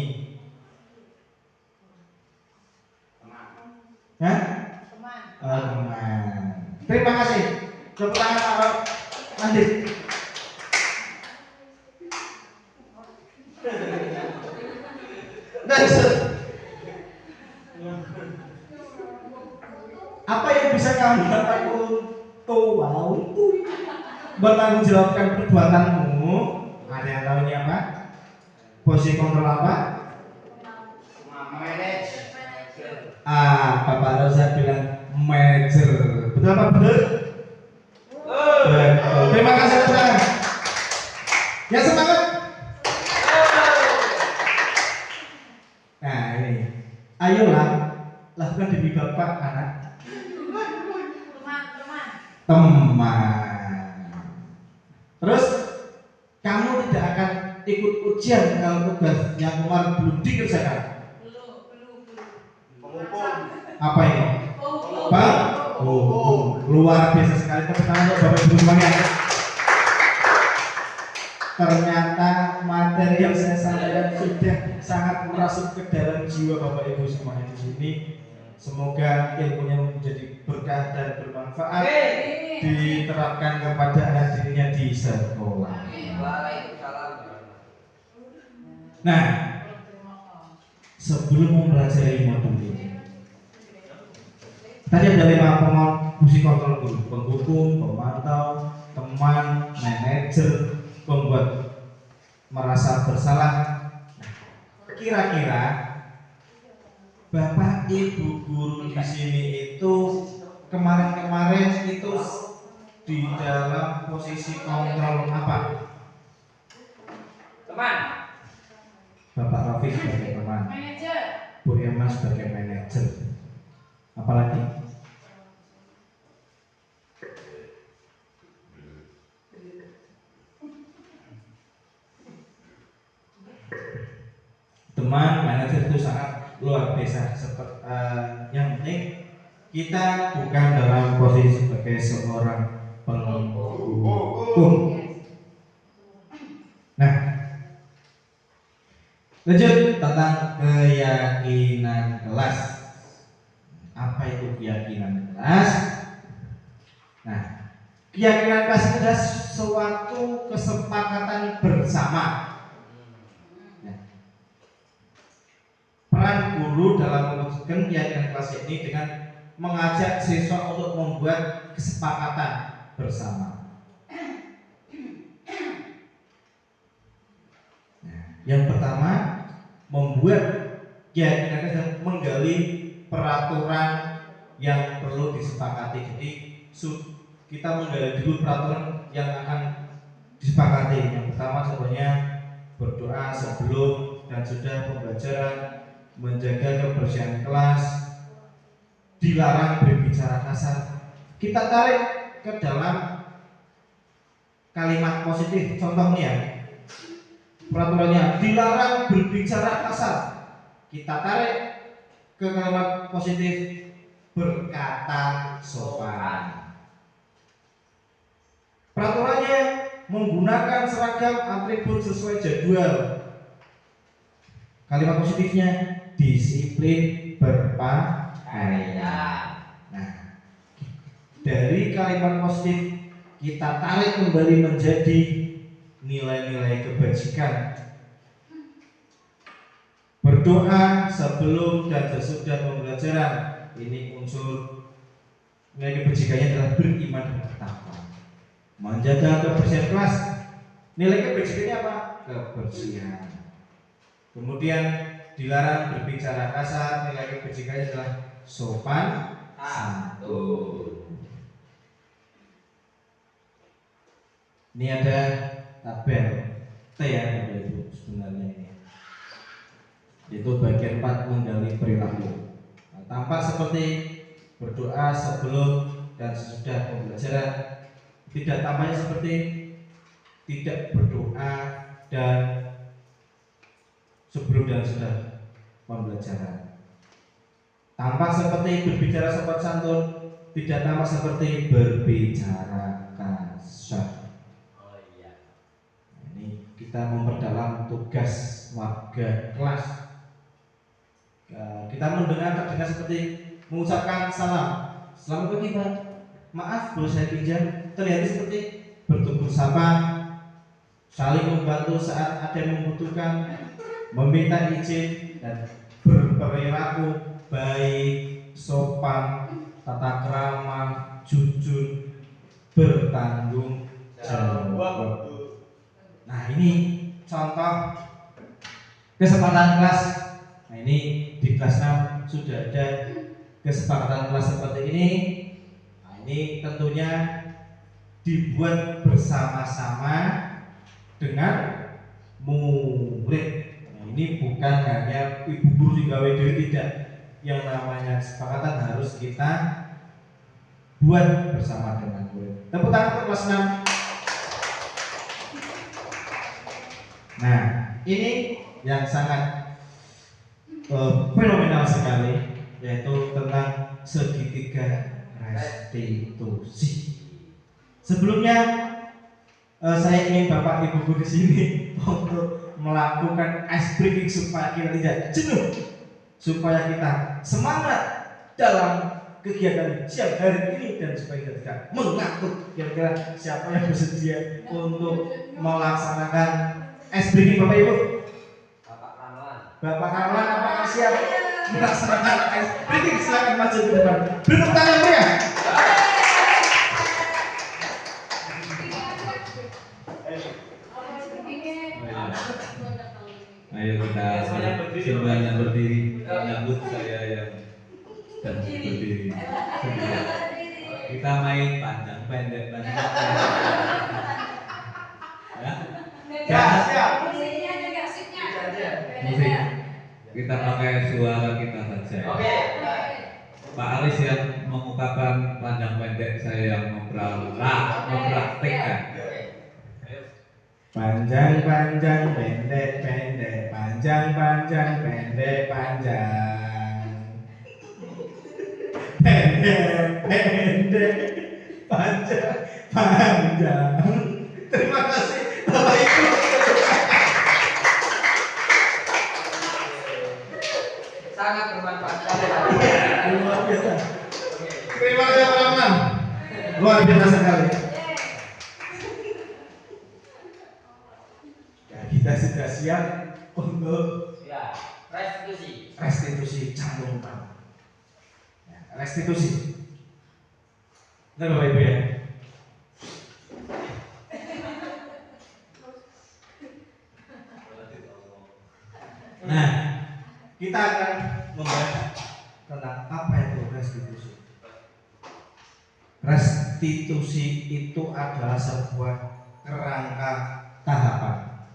Hah? Teman. Terima kasih. Tepuk tangan Pak Landit. Apa yang bisa kamu lakukan untuk bertanggung jawabkan perbuatanmu? Ada yang tahu ini apa? Posisi kontrol apa? Bapak Rosa bilang manajer. Betul apa betul? Betul. Terima kasih teman. Ya semangat. Nah ini, ayolah lakukan demi bapak anak. Teman. ujian kalau tugas yang kemarin belum dikerjakan? Apa ini? Pak? Luar biasa sekali, tepuk tangan untuk Bapak Ibu semuanya. Ternyata materi yang saya sampaikan sudah sangat merasuk ke dalam jiwa Bapak Ibu semuanya di sini. Semoga ilmunya menjadi berkah dan bermanfaat, diterapkan kepada anak dirinya di sekolah. Nah, sebelum mempelajari modul ini, tadi ada 5 fungsi kontrol dulu: penghukum, pemantau, teman, manajer, pembuat merasa bersalah. Kira-kira Bapak Ibu guru di sini itu kemarin-kemarin itu di dalam posisi kontrol apa? Teman. Bapak Rafi sebagai teman, Bu Emma sebagai manajer. Apalagi? Teman, manajer itu sangat luar biasa. Yang penting kita bukan dalam posisi sebagai seorang penghukum. Nah, lanjut tentang keyakinan kelas. Apa itu keyakinan kelas? Nah, keyakinan kelas itu adalah suatu kesepakatan bersama. Nah, peran guru dalam mewujudkan keyakinan kelas ini dengan mengajak siswa untuk membuat kesepakatan bersama. Yang pertama, membuat keyakinan dan menggali peraturan yang perlu disepakati. Jadi kita menggali dulu peraturan yang akan disepakati. Yang pertama sebenarnya berdoa sebelum dan sudah pembelajaran, menjaga kebersihan kelas, dilarang berbicara kasar. Kita tarik ke dalam kalimat positif. Contohnya ya, peraturannya dilarang berbicara kasar. Kita tarik ke kalimat positif, berkata sopan. Peraturannya menggunakan seragam atribut sesuai jadwal. Kalimat positifnya disiplin berpakaian. Nah, dari kalimat positif kita tarik kembali menjadi nilai-nilai kebajikan. Berdoa sebelum dan sesudah pembelajaran, ini unsur nilai kebajikannya adalah beriman dan bertakwa. Menjaga kebersihan kelas, nilai kebajikannya apa? Kebersihan. Kemudian dilarang berbicara kasar, nilai kebajikannya adalah sopan santun. Ini ada tabel T ya Bapak Ibu sebenarnya ini, yaitu bagian 4 menggali perilaku. Nah, tampak seperti berdoa sebelum dan sesudah pembelajaran, tidak tampaknya seperti tidak berdoa dan sebelum dan sesudah pembelajaran. Tampak seperti berbicara sopan santun, tidak tampak seperti berbicara kasar. Kita memperdalam tugas warga kelas. Kita terdengar seperti mengucapkan salam, selamat pagi Pak, maaf boleh saya pinjam. Terlihat seperti bertegur sapa, saling membantu saat ada yang membutuhkan, meminta izin, dan berperilaku baik, sopan, tata krama, jujur, bertanggung jawab. Nah, ini contoh kesepakatan kelas. Nah, ini di kelas 6 sudah ada kesepakatan kelas seperti ini. Nah, ini tentunya dibuat bersama-sama dengan murid. Nah, ini bukan hanya ibu guru digawe dewe, tidak. Yang namanya kesepakatan harus kita buat bersama dengan murid. Tepuk tangan untuk kelas 6. Nah, ini yang sangat fenomenal sekali, yaitu tentang segitiga restitusi. Sebelumnya saya ingin Bapak Ibu di sini untuk melakukan ice breaking supaya kita tidak jenuh, supaya kita semangat dalam kegiatan siang hari ini, dan supaya kita tidak mengantuk. Kira-kira siapa yang bersedia untuk melaksanakan ice breaking, Bapak Ibu? Bapak Karlan apakah siap melaksanakan ice breaking? Silakan maju ke depan. Beri tepuk tangan meriah. Ayo kita semuanya berdiri menyambut saya yang sedang berdiri. Kita main panjang pendek ya. Siap. Musik. Kita pakai suara kita saja. Pak Aris yang mengungkapkan panjang pendek, saya yang mempraktekkan. Panjang pendek panjang pendek panjang panjang. Terima kasih Bapak Ibu. Sangat bermanfaat. Luar biasa. Terima kasih teman-teman. Luar biasa sekali. Ya, kita sudah siap untuk restitusi canggung utama. Ya, restitusi. Nah, Bapak Ibu ya. Nah, kita akan membahas tentang apa itu restitusi. Restitusi itu adalah sebuah kerangka tahapan.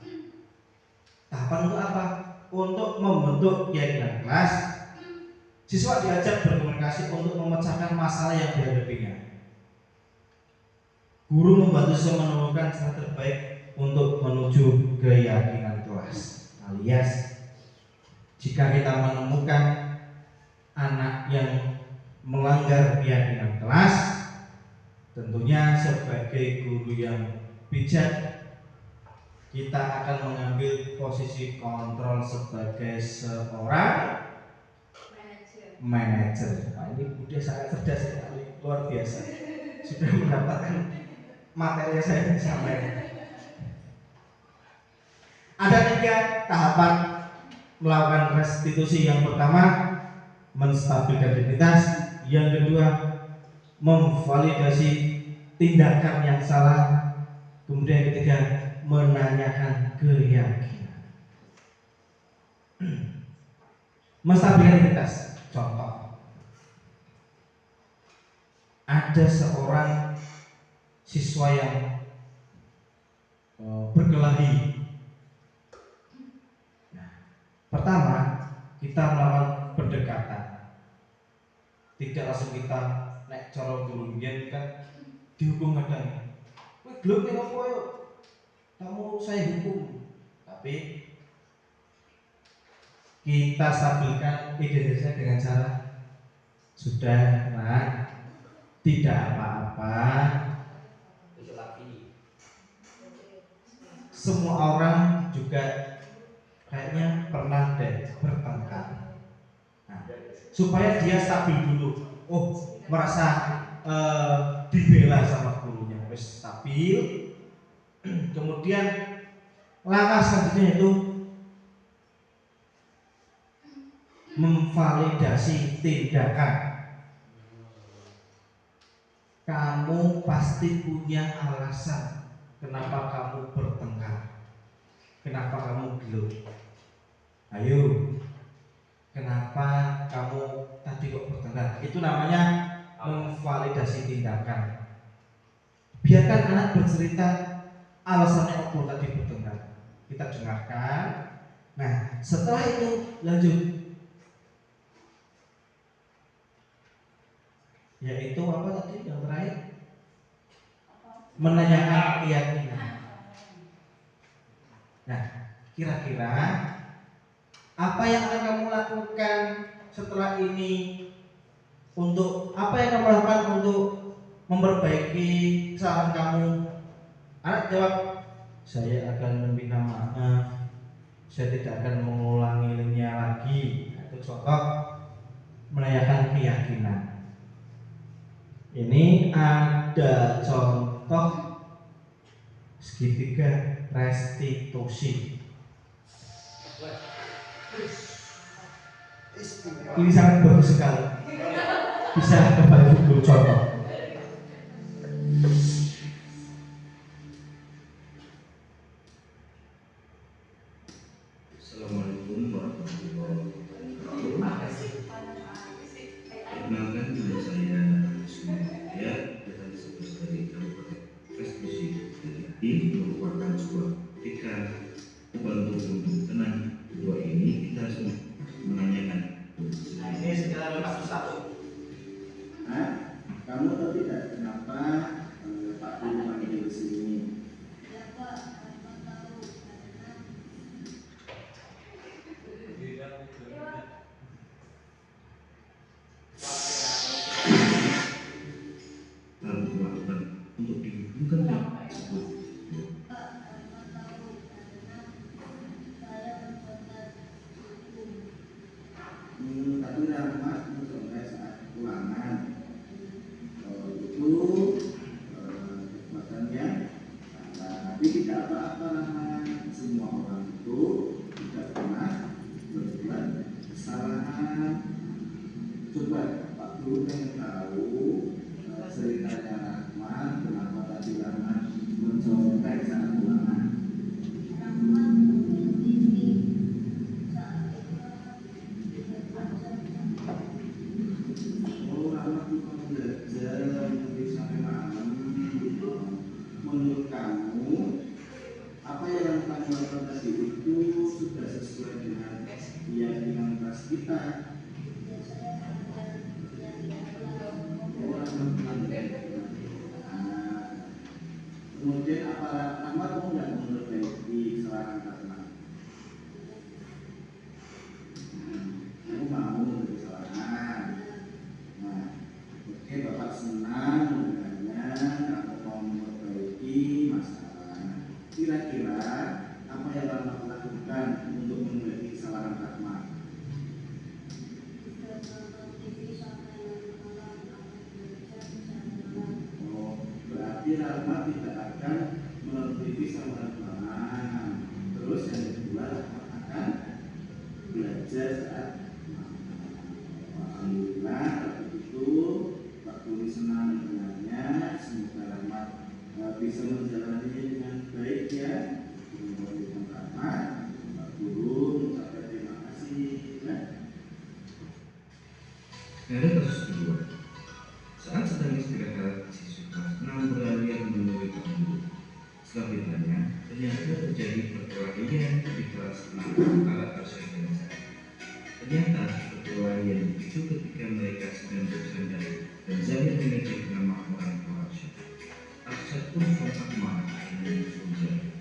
Tahapan untuk apa? Untuk membentuk keyakinan kelas. Siswa diajak berkomunikasi untuk memecahkan masalah yang dihadapinya. Guru membantu siswa menemukan cara terbaik untuk menuju keyakinan kelas. Alias, jika kita menemukan anak yang melanggar keyakinan kelas, tentunya sebagai guru yang bijak, kita akan mengambil posisi kontrol sebagai seorang manajer. Nah, ini Budi sangat cerdas sekali, luar biasa. Sudah mendapatkan materi yang saya sampaikan. Ada 3 tahapan melakukan restitusi. Yang pertama, menstabilkan identitas. Yang kedua, memvalidasi tindakan yang salah. Kemudian yang ketiga, menanyakan keyakinan. Menstabilkan identitas. Contoh, ada seorang siswa yang berkelahi. Nah, pertama kita melakukan pendekatan. Tidak langsung kita naik cara guru kan dihukum kadang. Kowe gelem nek opo yo? Kamu saya hukum. Tapi kita stabilkan identitasnya dengan cara sudah, nah, tidak apa-apa. Semua orang juga kayaknya pernah deh bertengkar. Nah, supaya dia stabil dulu. Oh, merasa dibela sama gurunya, wis stabil. Kemudian langkah selanjutnya itu memvalidasi tindakan. Kamu pasti punya alasan kenapa kamu bertengkar, kenapa kamu gelut. Ayo, kenapa kamu tadi kok bertengkar? Itu namanya memvalidasi tindakan. Biarkan anak bercerita alasannya apa tadi bertengkar. Kita dengarkan. Nah, setelah itu lanjut, yaitu apa tadi yang terakhir? Menanyakan keyakinan. Nah, Kira-kira apa yang akan kamu lakukan setelah ini? Untuk apa yang kamu lakukan untuk memperbaiki kesalahan kamu? Anak jawab, saya akan meminta maaf, saya tidak akan mengulanginya lagi. Itu contoh merayakan keyakinan. Ini ada contoh segitiga restitusi. Ini sangat bagus sekali. Bisa kembali dulu contoh. Assalamualaikum warahmatullahi wabarakatuh. Perkenalkan nama saya Sumatria dan sebagai Kabupaten Restitusi dari ini merupakan sebuah ketika bantu untuk tenang. Kedua ini kita harus menanyakan. Ini sekitar satu. Kamu tahu tidak kenapa Pak Guru panggil di sini? Harus melakukan untuk dihubungkan tersebut. Tapi rahmat mencontoh saat ulangan itu kekuatannya, tapi tidak apa-apa rahmat. Semua orang itu tidak pernah berbuat kesalahan. Coba Pak Guru yang tahu ceritanya Rahmat, kenapa tadi Rahmat mencontoh saat ulangan. Menurut kamu, apa yang kamu lakukan tadi itu sudah sesuai dengan keyakinan kelas kita? Kemudian apa Rahmat mau nggak memperbaiki kesalahan Rahmat? Kamu mau memperbaiki kesalahan? Nah, oke, Bapak senang mendengarnya. Kamu mau memperbaiki masalah. Kira-kira apa yang Rahmat lakukan untuk memperbaiki kesalahan Rahmat? Oh, berarti Rahmat tidak akan menonton TV sama Rahmat. Terus yang kedua, Rahmat akan belajar saat alhamdulillah. Kalau begitu Pak Guru senang mendengarnya. Semoga Rahmat bisa menjalani dengan baik ya. Memberikan Rahmat, Pak Guru mengucapkan terima kasih ya. Ada kasus kedua. Saat sedang istirahat, siswa kelas 6 berlarian menemui Pak Guru. Setelah ditanya, ternyata terjadi perkelahian di kelas 6 antara Arsya dan saya. Ternyata perkelahian itu ketika mereka sedang bersandar dan Zahir menyebut nama orang tua Arsya. Arsya pun sontak marah dan menelpon Zahir.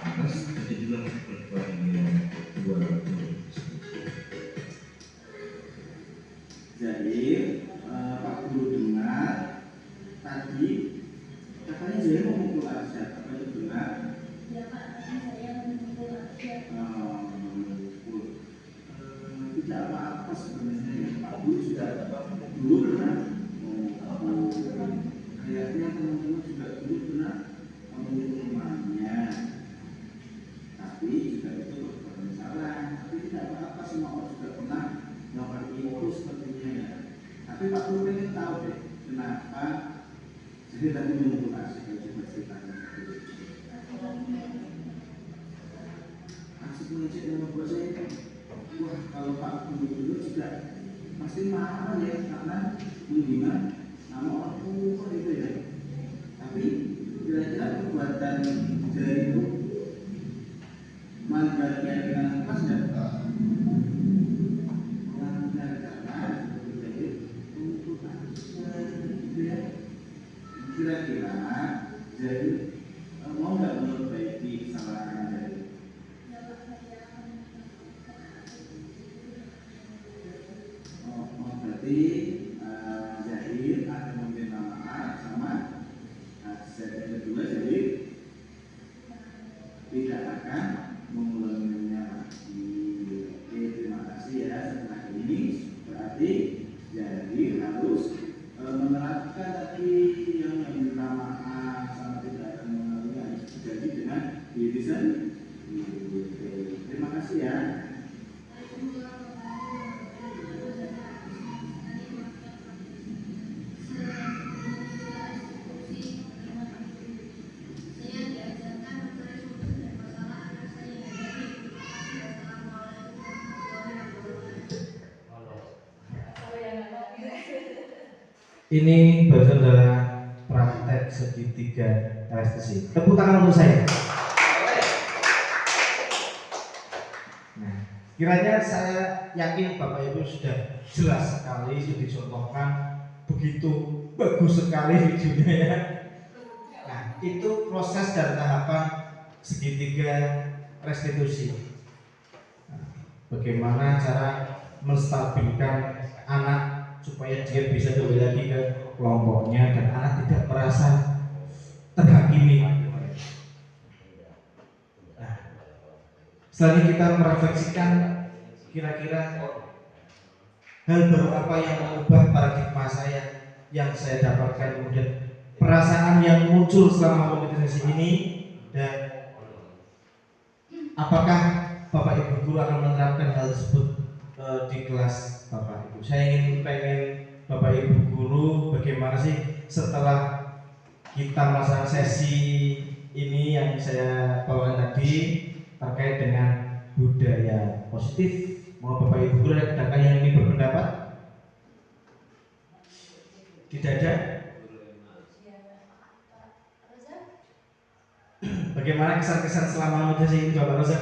Atas terjadilah perkelahian dua guru tersebut. Zahir, Pak Guru dengar tadi katanya Zahir mau mukul Arsya. Apa itu benar? Ya Pak, saya memukul Arsya. Tidak apa-apa sebenarnya. Pak Guru juga dulu pernah kayaknya teman-teman juga dulu pernah memukul temannya. Tapi juga itu perbuatan salah. Tapi tidak apa-apa, semua orang juga pernah melakukan itu sepertinya ya. Tapi Pak Guru pengen tahu deh kenapa jadi tadi memukul Arsya. Coba ceritakan. Asik mengecek nama buat saya. Wah, kalau Pak Guru dulu juga pasti marah ya karena menghina nama orang tua itu ya. Tapi kira-kira perbuatan dari itu melanggar keyakinan kelas nggak? Melanggar karena dari untuk gitu ya. Kira-kira jadi mau nggak memperbaiki kesalahan dari? Ya Pak, harus menerapkan tadi yang minta maaf sama tidak akan mengalami harus terjadi dengan diri sendiri. Terima kasih ya. Ini bagian dari praktek segitiga restesi. Tepuk tangan untuk saya. Nah, kiranya saya yakin Bapak Ibu sudah jelas sekali, sudah dicontohkan begitu bagus sekali videonya ya. Nah, itu proses dan tahapan segitiga restitusi. Nah, bagaimana cara menstabilkan anak supaya dia bisa kembali lagi ke kelompoknya dan anak tidak merasa terhakimi. Nah, setelah kita merefleksikan kira-kira hal baru apa yang mengubah paradigma saya yang saya dapatkan, kemudian perasaan yang muncul selama meditasi ini, dan apakah Bapak Ibu guru akan menerapkan hal tersebut di kelas Bapak Ibu. Saya pengen Bapak Ibu guru bagaimana sih setelah kita melaksanakan sesi ini yang saya bawakan tadi terkait dengan budaya positif. Mau Bapak Ibu guru adakah yang ingin berpendapat? Tidak ada? Bagaimana kesan-kesan selama meditasi ini Bapak Rosa?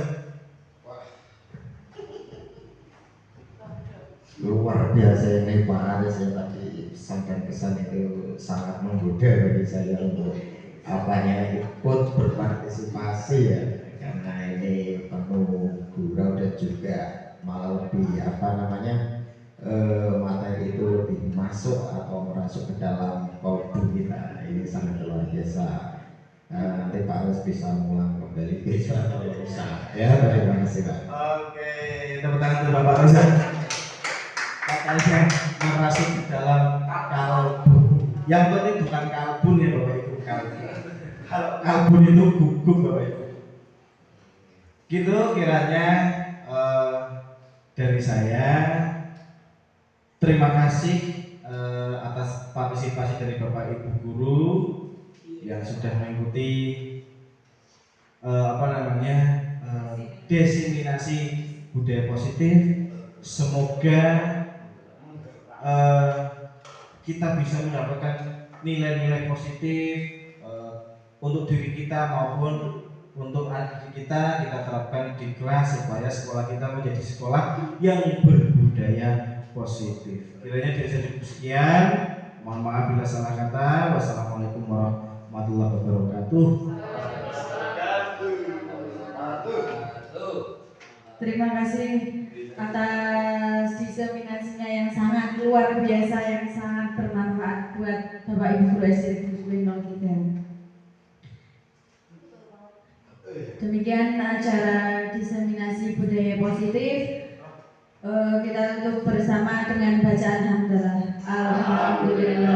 Luar biasa ini Pak Aris ya, tadi pesan dan kesan itu sangat menggoda bagi saya untuk apanya ikut berpartisipasi ya, karena ini penuh gurau dan juga malah lebih materi itu lebih masuk atau merasuk ke dalam kolbu kita. Ini sangat luar biasa. Nanti Pak Aris bisa mengulang kembali bisa atau bisa ya. Terima kasih Pak. Oke, tepuk tangan untuk Bapak Rosa. Katanya merasuk di dalam kalbu. Yang penting bukan kalbun ya Bapak Ibu, kalbu. Kalau kalbun itu gugup Bapak Ibu. Gitu kiranya dari saya. Terima kasih atas partisipasi dari Bapak Ibu guru yang sudah mengikuti diseminasi budaya positif. Semoga kita bisa mendapatkan nilai-nilai positif untuk diri kita maupun untuk anak kita terapkan di kelas supaya sekolah kita menjadi sekolah yang berbudaya positif. Kiranya dari saya cukup sekian. Mohon maaf bila salah kata. Wassalamualaikum warahmatullahi wabarakatuh. Terima kasih atas diseminasinya yang sangat luar biasa, yang sangat bermanfaat buat Bapak Ibu guru SD Negeri 03. Demikian acara diseminasi budaya positif. Kita tutup bersama dengan bacaan hamdalah. Alhamdulillah.